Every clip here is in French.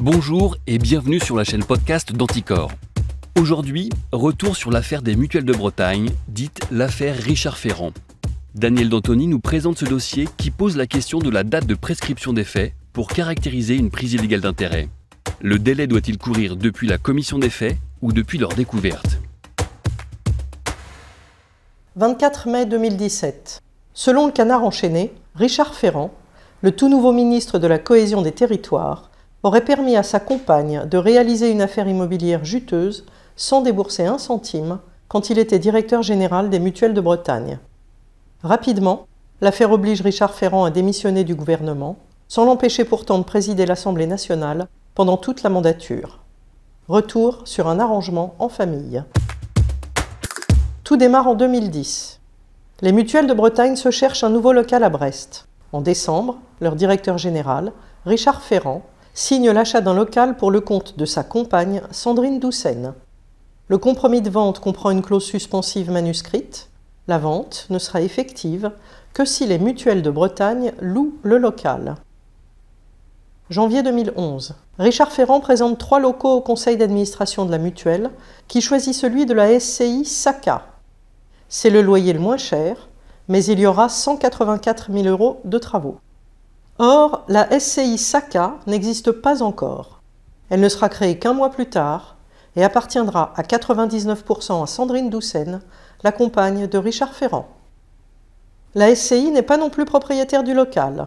Bonjour et bienvenue sur la chaîne podcast d'Anticor. Aujourd'hui, retour sur l'affaire des mutuelles de Bretagne, dite l'affaire Richard Ferrand. Daniel D'Antoni nous présente ce dossier qui pose la question de la date de prescription des faits pour caractériser une prise illégale d'intérêt. Le délai doit-il courir depuis la commission des faits ou depuis leur découverte ? 24 mai 2017. Selon le Canard enchaîné, Richard Ferrand, le tout nouveau ministre de la Cohésion des Territoires, aurait permis à sa compagne de réaliser une affaire immobilière juteuse sans débourser un centime quand il était directeur général des mutuelles de Bretagne. Rapidement, l'affaire oblige Richard Ferrand à démissionner du gouvernement, sans l'empêcher pourtant de présider l'Assemblée nationale pendant toute la mandature. Retour sur un arrangement en famille. Tout démarre en 2010. Les mutuelles de Bretagne se cherchent un nouveau local à Brest. En décembre, leur directeur général, Richard Ferrand, signe l'achat d'un local pour le compte de sa compagne, Sandrine Doucen. Le compromis de vente comprend une clause suspensive manuscrite. La vente ne sera effective que si les mutuelles de Bretagne louent le local. Janvier 2011. Richard Ferrand présente 3 locaux au conseil d'administration de la mutuelle, qui choisit celui de la SCI SACA. C'est le loyer le moins cher, mais il y aura 184 000 € de travaux. Or, la SCI SACA n'existe pas encore. Elle ne sera créée qu'un mois plus tard et appartiendra à 99% à Sandrine Doucen, la compagne de Richard Ferrand. La SCI n'est pas non plus propriétaire du local.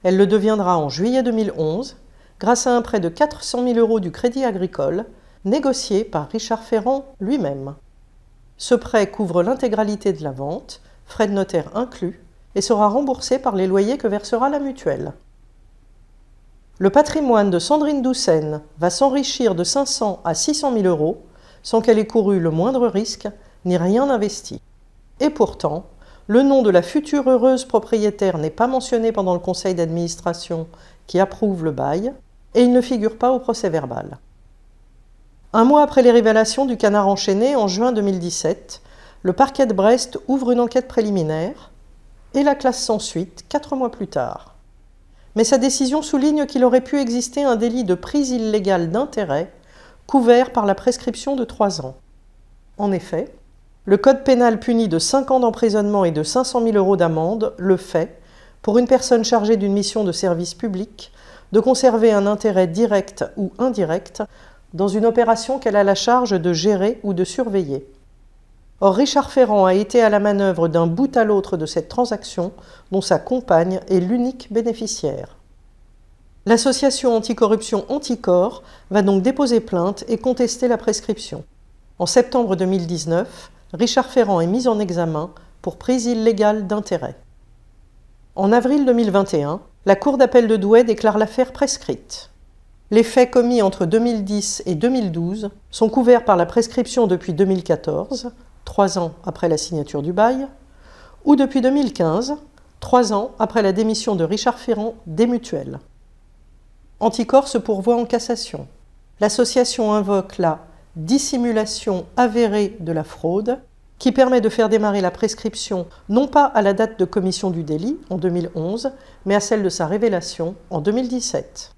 Elle le deviendra en juillet 2011 grâce à un prêt de 400 000 € du Crédit Agricole négocié par Richard Ferrand lui-même. Ce prêt couvre l'intégralité de la vente, frais de notaire inclus, et sera remboursé par les loyers que versera la mutuelle. Le patrimoine de Sandrine Doucen va s'enrichir de 500 à 600 000 € sans qu'elle ait couru le moindre risque ni rien investi. Et pourtant, le nom de la future heureuse propriétaire n'est pas mentionné pendant le conseil d'administration qui approuve le bail et il ne figure pas au procès-verbal. Un mois après les révélations du Canard enchaîné, en juin 2017, le parquet de Brest ouvre une enquête préliminaire et la classe sans suite 4 mois plus tard. Mais sa décision souligne qu'il aurait pu exister un délit de prise illégale d'intérêt couvert par la prescription de 3 ans. En effet, le code pénal punit de 5 ans d'emprisonnement et de 500 000 € d'amende le fait, pour une personne chargée d'une mission de service public, de conserver un intérêt direct ou indirect dans une opération qu'elle a la charge de gérer ou de surveiller. Or, Richard Ferrand a été à la manœuvre d'un bout à l'autre de cette transaction dont sa compagne est l'unique bénéficiaire. L'association anticorruption Anticor va donc déposer plainte et contester la prescription. En septembre 2019, Richard Ferrand est mis en examen pour prise illégale d'intérêt. En avril 2021, la Cour d'appel de Douai déclare l'affaire prescrite. Les faits commis entre 2010 et 2012 sont couverts par la prescription depuis 2014, 3 ans après la signature du bail, ou depuis 2015, 3 ans après la démission de Richard Ferrand des mutuelles. Anticor se pourvoit en cassation. L'association invoque la dissimulation avérée de la fraude, qui permet de faire démarrer la prescription non pas à la date de commission du délit, en 2011, mais à celle de sa révélation, en 2017.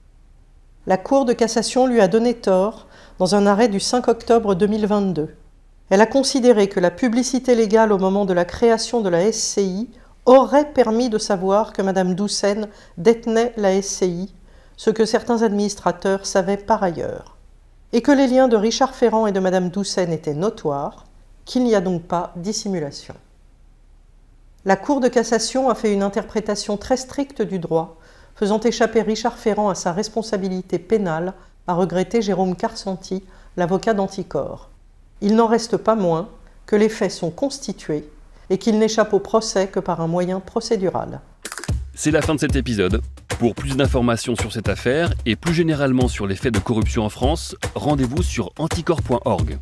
La Cour de cassation lui a donné tort dans un arrêt du 5 octobre 2022. Elle a considéré que la publicité légale au moment de la création de la SCI aurait permis de savoir que Mme Doucen détenait la SCI, ce que certains administrateurs savaient par ailleurs, et que les liens de Richard Ferrand et de Mme Doucen étaient notoires, qu'il n'y a donc pas dissimulation. La Cour de cassation a fait une interprétation très stricte du droit, faisant échapper Richard Ferrand à sa responsabilité pénale, a regretté Jérôme Carsanti, l'avocat d'Anticor. Il n'en reste pas moins que les faits sont constitués et qu'il n'échappe au procès que par un moyen procédural. C'est la fin de cet épisode. Pour plus d'informations sur cette affaire et plus généralement sur les faits de corruption en France, rendez-vous sur anticor.org.